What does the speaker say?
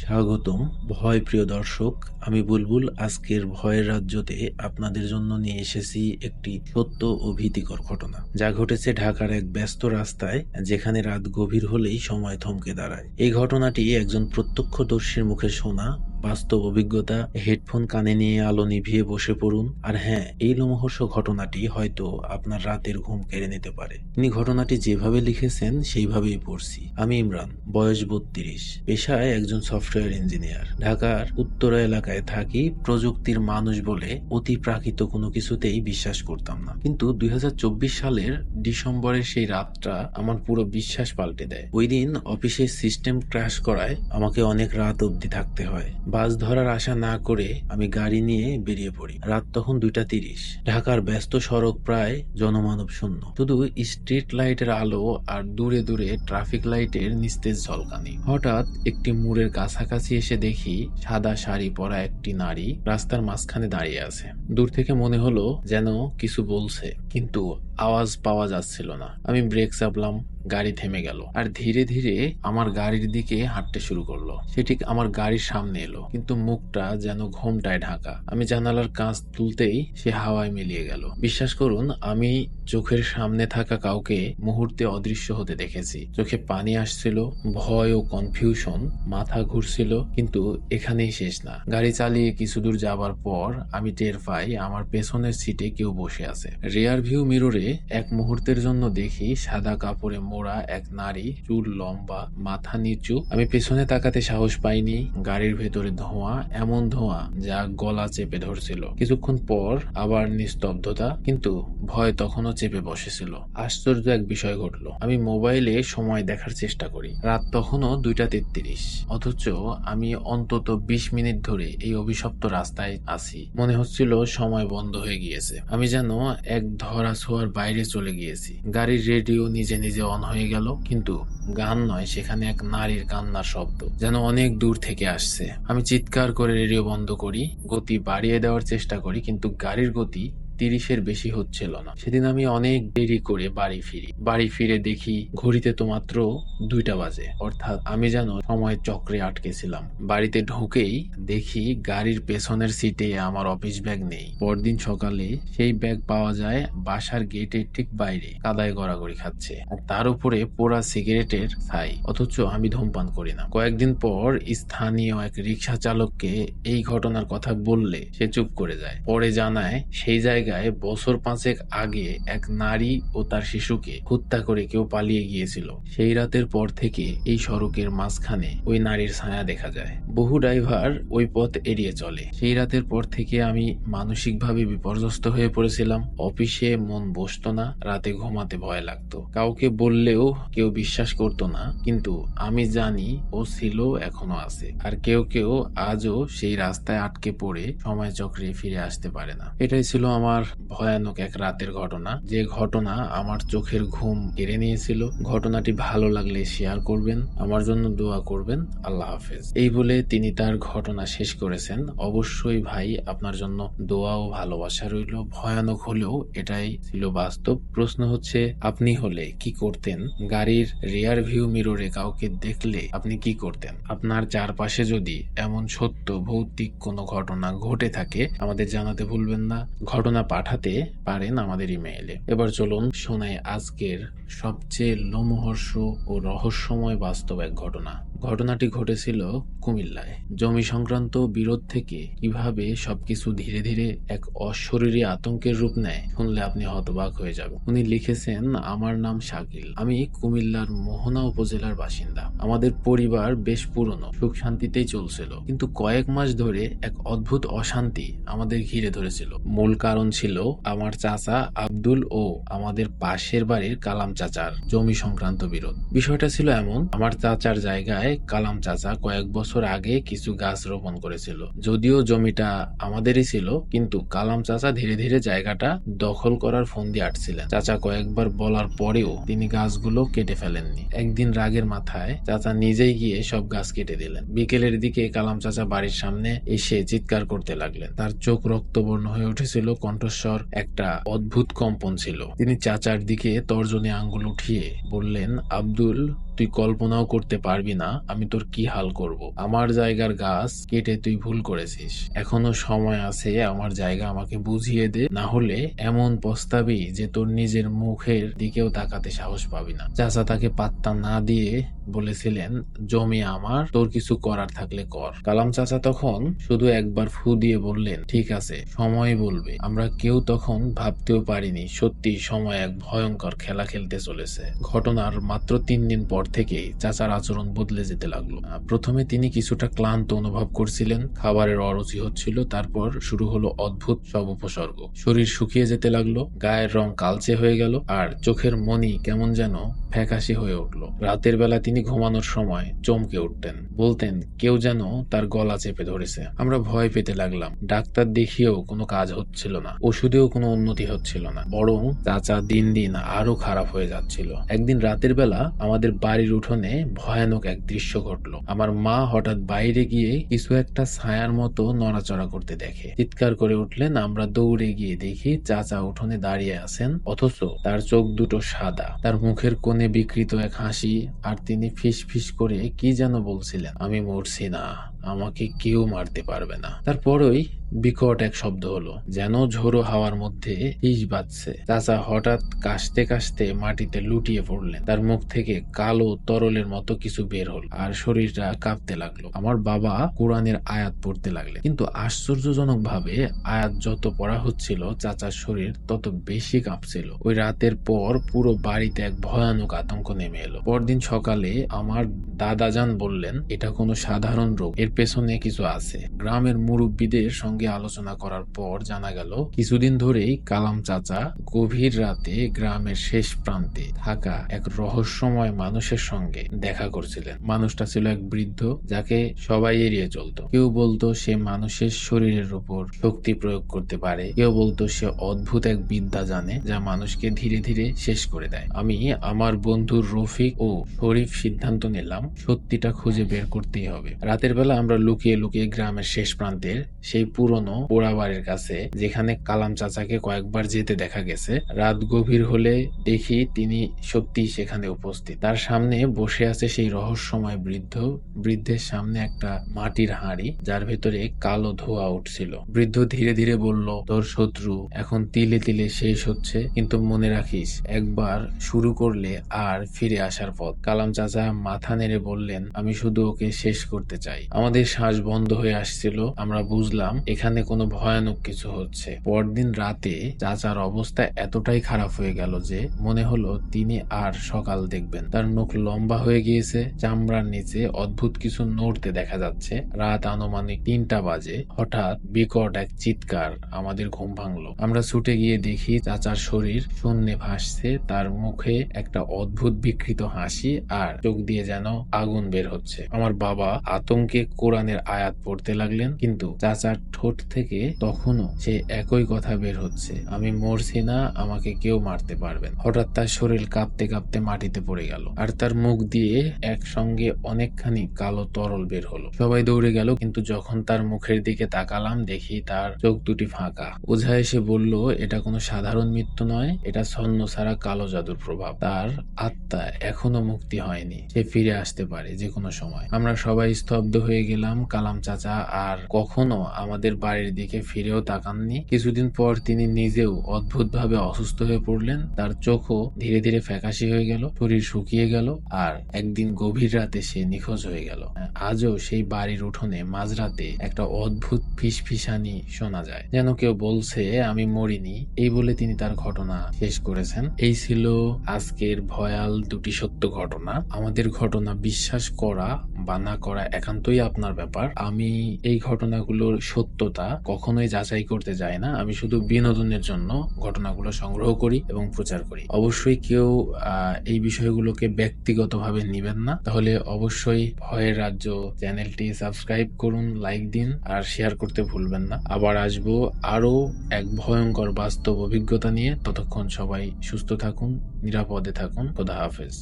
স্বাগতম ভয় প্রিয় দর্শক। আমি বুলবুল। আজকের ভয়ের রাজ্যতে আপনাদের জন্য নিয়ে এসেছি একটি সত্য ও ভীতিকর ঘটনা, যা ঘটেছে ঢাকার এক ব্যস্ত রাস্তায়, যেখানে রাত গভীর হলেই সময় থমকে দাঁড়ায়। এই ঘটনাটি একজন প্রত্যক্ষদর্শীর মুখে শোনা বাস্তব অভিজ্ঞতা। হেডফোন কানে নিয়ে আলো নিভিয়ে বসে পড়ুন। আর হ্যাঁ, এই লোমহর্ষক ঘটনাটি হয়তো আপনার রাতের ঘুম কেড়ে নিতে পারে। তিনি ঘটনাটি যেভাবে লিখেছেন সেইভাবেই পড়ছি। আমি ইমরান, বয়স 32, পেশায় একজন সফটওয়্যার ইঞ্জিনিয়ার। ঢাকার উত্তরা এলাকায় থাকি। প্রযুক্তির মানুষ বলে অতি প্রাকৃত কোনো কিছুতেই বিশ্বাস করতাম না, কিন্তু 2024 সালের ডিসেম্বরের সেই রাতটা আমার পুরো বিশ্বাস পাল্টে দেয়। ওই দিন অফিসের সিস্টেম ক্র্যাশ করায় আমাকে অনেক রাত অবধি থাকতে হয়। বাস ধরার আশা না করে আমি গাড়ি নিয়ে বেরিয়ে পড়ি। রাত তখন 2:30। ঢাকার ব্যস্ত সড়ক প্রায় জনমানব শূন্য, শুধু স্ট্রিট লাইটের আলো আর দূরে দূরে ট্রাফিক লাইটের নিস্তেজ ঝলকানি। হঠাৎ একটি মোড়ের কাছাকাছি এসে দেখি সাদা শাড়ি পরা একটি নারী রাস্তার মাঝখানে দাঁড়িয়ে আছে। দূর থেকে মনে হলো যেন কিছু বলছে, কিন্তু আওয়াজ পাওয়া যাচ্ছিল না। আমি ব্রেক চাপলাম, গাড়ি থেমে গেল আর ধীরে ধীরে আমার গাড়ির দিকে হাঁটতে শুরু করলো। সে ঠিক আমার গাড়ির সামনে এলো, কিন্তু মুখটা যেন ঘোমটায় ঢাকা। আমি জানালার কাঁচ তুলতেই সে হাওয়ায় মিলিয়ে গেল। বিশ্বাস করুন, আমি চোখের সামনে থাকা কাউকে মুহূর্তে অদৃশ্য হতে দেখেছি। চোখে পানি আসছিল, ভয় ও কনফিউশন, মাথা ঘুরছিল। কিন্তু এখানেই শেষ না। গাড়ি চালিয়ে কিছু দূর যাবার পর আমি টের পাই আমার পেছনের সিটে কেউ বসে আছে। রিয়ার ভিউ মিররে এক মুহূর্তের জন্য দেখি সাদা কাপড়ে মোড়া এক নারী, চুল লম্বা, মাথা নিচু। আমি পেছনে তাকাতে সাহস পাইনি। গাড়ির ভেতরে ধোঁয়া, এমন ধোঁয়া যা গলা চেপে ধরছিল। কিছুক্ষণ পর আবার নিস্তব্ধতা, কিন্তু ভয় তখনও চেপে বসেছিল। আশ্চর্য এক বিষয় ঘটলো। আমি মোবাইলে সময় দেখার চেষ্টা করি। রাত তখনও 2:33, অথচ আমি অন্তত 20 মিনিট ধরে এই অভিশপ্ত রাস্তায় আছি। মনে হচ্ছিল সময় বন্ধ হয়ে গিয়েছে। আমি যেন এক ধরা ছোঁয়ার বাইরে চলে গিয়েছি। গাড়ির রেডিও নিজে নিজে অন হয়ে গেল, কিন্তু গান নয়, সেখানে এক নারীর কান্নার শব্দ, যেন অনেক দূর থেকে আসছে। আমি চিৎকার করে রেডিও বন্ধ করি, গতি বাড়িয়ে দেওয়ার চেষ্টা করি, কিন্তু গাড়ির গতি 30-এর বেশি হচ্ছিল না। সেদিন আমি অনেক দেরি করে বাড়ি ফিরে দেখি ঘড়িতে তো মাত্র 2টা বাজে, অর্থাৎ আমি যেন সময় চক্রে আটকেছিলাম। বাড়িতে ঢুকেই দেখি গাড়ির পেছনের সিটে আমার অফিস ব্যাগ নেই। পরদিন সকালে সেই ব্যাগ পাওয়া যায় বাসার গেটের ঠিক বাইরে, কাদায় গড়াগড়ি খাচ্ছে, আর তার উপরে পোড়া সিগারেটের ছাই। অথচ আমি ধূমপান করি না। কয়েকদিন পর স্থানীয় এক রিকশা চালককে এই ঘটনার কথা বললে সে চুপ করে যায়। পরে জানায় সেই জায়গায় বছর 5 আগে এক নারী ও তার শিশুকে হত্যা করে কেউ পালিয়ে গিয়েছিল। সেই রাতের পর থেকে এই সড়কের মাঝখানে ওই নারীর ছায়া দেখা যায়। বহু ড্রাইভার ওই পথ এড়িয়ে চলে। সেই রাতের পর থেকে আমি মানসিকভাবে বিপর্যস্ত হয়ে পড়েছিলাম। অফিসে মন বসতো না, রাতে ঘুমাতে ভয় লাগতো। কাউকে বললেও কেউ বিশ্বাস করতো না, কিন্তু আমি জানি ও ছিল, এখনো আছে। আর কেউ কেউ আজও সেই রাস্তায় আটকে পড়ে সময় চক্রে ফিরে আসতে পারে না। এটাই ছিল আমার ভয়ানক এক রাতের ঘটনা, যে ঘটনা আমার চোখের ঘুম কেড়ে নিয়েছিল। ঘটনাটি ভালো লাগলে শেয়ার করবেন, আমার জন্য দোয়া করবেন। আল্লাহ হাফেজ। এই বলে তিনি তার ঘটনা শেষ করেছেন। অবশ্যই ভাই, আপনার জন্য দোয়া ও ভালোবাসা রইল। ভয়ানক হলেও এটাই ছিল বাস্তব। প্রশ্ন হচ্ছে, আপনি হলে কি করতেন? গাড়ির রিয়ার ভিউ মিররে কাউকে দেখলে আপনি কি করতেন? আপনার চারপাশে যদি এমন সত্য ভৌতিক কোনো ঘটনা ঘটে থাকে, আমাদের জানাতে ভুলবেন না। ঘটনা পাঠাতে পারেন আমাদের ইমেইলে। এবার চলুন শোনাই আজকের সবচেয়ে লোমহর্ষ ও রহস্যময় বাস্তব এক ঘটনা। ঘটনাটি ঘটেছিল কুমিল্লায়। জমি সংক্রান্ত বিরোধ থেকে কিভাবে সবকিছু ধীরে ধীরে এক অশরীরী আতঙ্কের রূপ নেয়, শুনলে আপনি হতবাক হয়ে যাবেন। উনি লিখেছেন, আমার নাম শাকিল। আমি কুমিল্লার মোহনা উপজেলার বাসিন্দা। আমাদের পরিবার বেশ পুরনো, সুখ শান্তিতেই চলছিল, কিন্তু কয়েক মাস ধরে এক অদ্ভুত অশান্তি আমাদের ঘিরে ধরেছিল। মূল কারণ ছিল আমার চাচা আব্দুল ও আমাদের পাশের বাড়ির কালাম চাচার জমি সংক্রান্ত বিরোধ। বিষয়টা ছিল এমন, আমার চাচার জায়গায় কালাম চাচা কয়েক বছর আগে কিছু গাছ রোপণ করেছিল। যদিও জমিটা আমাদেরই ছিল, কিন্তু কালাম চাচা ধীরে ধীরে জায়গাটা দখল করার ফন্দি আটছিলেন। চাচা কয়েকবার বলার পরেও তিনি গাছগুলো কেটে ফেলেননি। একদিন রাগের মাথায় চাচা নিজেই গিয়ে সব গাছ কেটে দিলেন। বিকেলের দিকে কালাম চাচা বাড়ির সামনে এসে চিৎকার করতে লাগলেন। তার চোখ রক্তবর্ণ হয়ে উঠেছিল, কণ্ঠস্বর একটা অদ্ভুত কম্পন ছিল। তিনি চাচার দিকে তর্জনী আঙ্গুল উঠিয়ে বললেন, আব্দুল, তুই কল্পনাও করতে পারবি না আমি তোর কি হাল করব। আমার জায়গার গাছ কেটে তুই ভুল করেছিস, এখনো সময় আছে, আমার জায়গা আমাকে বুঝিয়ে দে, না হলে এমন পস্তাবি যে তোর নিজের মুখের দিকেও তাকাতে সাহস পাবি না। চাচা তাকে পাত্তা না দিয়ে বলেছিলেন, জমি আমার, তোর কিছু করার থাকলে কর। কালাম চাচা তখন শুধু একবার ফু দিয়ে বললেন, ঠিক আছে, সময় বলবে। আমরা কেউ তখন ভাবতেও পারিনি সত্যি সময় এক ভয়ঙ্কর খেলা খেলতে চলেছে। ঘটনার মাত্র 3 দিন পর থেকেই চাচার আচরণ বদলে যেতে লাগলো। প্রথমে তিনি কিছুটা ক্লান্ত অনুভব করছিলেন, খাবারের অরুচি হচ্ছিল, তারপর শুরু হলো অদ্ভুত সব উপসর্গ। শরীর শুকিয়ে যেতে লাগলো, গায়ের রং কালচে হয়ে গেল, আর চোখের মনি কেমন যেন ফ্যাকাশে হয়ে উঠল। রাতের বেলা তিনি ঘুমানোর সময় চমকে উঠতেন, বলতেন কেউ যেন তার গলা চেপে ধরেছে। আমরা ভয় পেতে লাগলাম, ডাক্তার দেখিয়েও কোনো কাজ হচ্ছিল না, ওষুধেও কোনো উন্নতি হচ্ছিল না, বরং চাচা দিন দিন আরো খারাপ হয়ে যাচ্ছিল। একদিন রাতের বেলা আমাদের বাড়ির উঠোনে ভয়ানক এক দৃশ্য ঘটলো। আমার মা হঠাৎ বাইরে গিয়ে কিছু একটা ছায়ার মতো নড়াচড়া করতে দেখে, চিৎকার করে উঠলেন। আমরা দৌড়ে গিয়ে দেখি চাচা উঠোনে দাঁড়িয়ে আছেন, অথচ তার চোখ দুটো সাদা, তার মুখের কোণে বিকৃত এক হাসি, আর তিনি ফিস ফিস করে কি যেন বলছিলেন, আমি মরছি না, আমাকে কেউ মারতে পারবে না। তারপরই বিকট এক শব্দ হলো, যেন ঝোড়ো হাওয়ার মধ্যে হিস বাজছে। চাচা হঠাৎ কাশতে কাশতে মাটিতে লুটিয়ে পড়লেন, তার মুখ থেকে কালো তরলের মতো কিছু বের হলো, আর শরীরটা কাঁপতে লাগলো। আমার বাবা কোরআনের আয়াত পড়তে লাগলেন, কিন্তু আশ্চর্যজনক ভাবে আয়াত যত পড়া হচ্ছিল চাচার শরীর তত বেশি কাঁপছিল। ওই রাতের পর পুরো বাড়িতে এক ভয়ানক আতঙ্ক নেমে এলো। পরদিন সকালে আমার দাদাজান বললেন, এটা কোনো সাধারণ রোগ, এর পেছনে কিছু আছে। গ্রামের মুরব্বীদের সঙ্গে আলোচনা করার পর জানা গেল, কিছুদিন ধরেই কালাম চাচা গভীর রাতে গ্রামের শেষ প্রান্তে থাকা এক রহস্যময় মানুষের সঙ্গে দেখা করছিলেন। মানুষটা ছিল এক বৃদ্ধ, যাকে সবাই এড়িয়ে চলতো। কেউ বলতো সে মানুষের শরীরের উপর শক্তি প্রয়োগ করতে পারে, কেউ বলতো সে অদ্ভুত এক বিদ্যা জানে যা মানুষকে ধীরে ধীরে শেষ করে দেয়। আমি আমার বন্ধু রফিক ও শরীফ সিদ্ধান্ত নিলাম সত্যিটা খুঁজে বের করতেই হবে। রাতের বেলা আমরা লুকিয়ে লুকিয়ে গ্রামের শেষ প্রান্তের সেই পুরনো পোড়া বাড়ির কাছে, যেখানে কালাম চাচাকে কয়েকবার যেতে দেখা গেছে, রাত গভীর হলে দেখি তিনি সত্যি সেখানে উপস্থিত। তার সামনে বসে আছে সেই রহস্যময় বৃদ্ধ। বৃদ্ধের সামনে একটা মাটির হাঁড়ি, যার ভেতরে কালো ধোঁয়া উঠছিল। বৃদ্ধ ধীরে ধীরে বলল, তোর শত্রু এখন তিলে তিলে শেষ হচ্ছে, কিন্তু মনে রাখিস, একবার শুরু করলে আর ফিরে আসার পথ। কালাম চাচা মাথা নেড়ে বললেন, আমি শুধু ওকে শেষ করতে চাই। আমাদের শ্বাস বন্ধ হয়ে আসছিল, আমরা বুঝলাম এখানে কোনো ভয়ানক কিছু হচ্ছে। পরদিন রাতে চাচার অবস্থা এতটাই খারাপ হয়ে গেল যে মনে হলো তিনি আর সকাল দেখবেন। তার মুখ লম্বা হয়ে গিয়েছে, চামড়ার নিচে অদ্ভুত কিছু নড়তে দেখা যাচ্ছে। রাত আনুমানিক 3টা বাজে। হঠাৎ বিকট এক চিৎকার, আমাদের ঘুম ভাঙলো। আমরা ছুটে গিয়ে দেখি চাচার শরীর শূন্যে ভাসছে, তার মুখে একটা অদ্ভুত বিকৃত হাসি, আর চোখ দিয়ে যেন আগুন বের হচ্ছে। আমার বাবা আতঙ্কে কোরআনের আয়াত পড়তে লাগলেন, কিন্তু চাচার ঠোঁট থেকে তখনও সে একই কথা বের হচ্ছে, আমি মরছি না, আমাকে কেউ মারতে পারবেন। হঠাৎ তার শরীর কাঁপতে কাঁপতে মাটিতে পড়ে গেল, আর তার মুখ দিয়ে একসঙ্গে অনেকখানি কালো তরল বের হলো। সবাই দৌড়ে গেল, কিন্তু যখন তার মুখের দিকে তাকালাম দেখি তার চোখ দুটি ফাঁকা। ওঝা এসে বলল, এটা কোনো সাধারণ মৃত্যু নয়, এটা ছন্ন ছাড়া কালো জাদুর প্রভাব। তার আত্মা এখনো মুক্তি হয়নি, সে ফিরে আসতে পারে যে কোনো সময়। আমরা সবাই স্তব্ধ হয়ে গেলাম। কালাম চাচা আর কখনো আমাদের বাড়ির দিকে ফিরেও তাকাননি। কিছুদিন পর তিনি নিজেও অদ্ভুতভাবে অসুস্থ হয়ে পড়লেন, তার চোখও ধীরে ধীরে ফ্যাকাশে হয়ে গেল, শরীর শুকিয়ে গেল, আর একদিন গভীর রাতে সে নিখোঁজ হয়ে গেল। আজও সেই বাড়ির উঠোনে মাঝরাতে একটা অদ্ভুত ফিসফিসানি শোনা যায়, যেন কেউ বলছে আমি মরিনি। এই বলে তিনি তার ঘটনা শেষ করেছেন। এই ছিল আজকের ভয়াল দুটি সত্য ঘটনা। আমাদের ঘটনা বিশ্বাস করা বা না করা একান্তই আপনার ব্যাপার। আমি এই ঘটনাগুলোর সত্যতা কখনোই যাচাই করতে যাই না, আমি শুধু বিনোদনের জন্য ঘটনাগুলো সংগ্রহ করি এবং প্রচার করি। অবশ্যই কেউ এই বিষয়গুলোকে ব্যক্তিগতভাবে নিবেন না। তাহলে অবশ্যই ভয়ের রাজ্য চ্যানেলটি সাবস্ক্রাইব করুন, লাইক দিন, আর শেয়ার করতে ভুলবেন না। আবার আসবো আরো এক ভয়ঙ্কর বাস্তব অভিজ্ঞতা নিয়ে। ততক্ষণ সবাই সুস্থ থাকুন, নিরাপদে থাকুন। খোদা হাফেজ।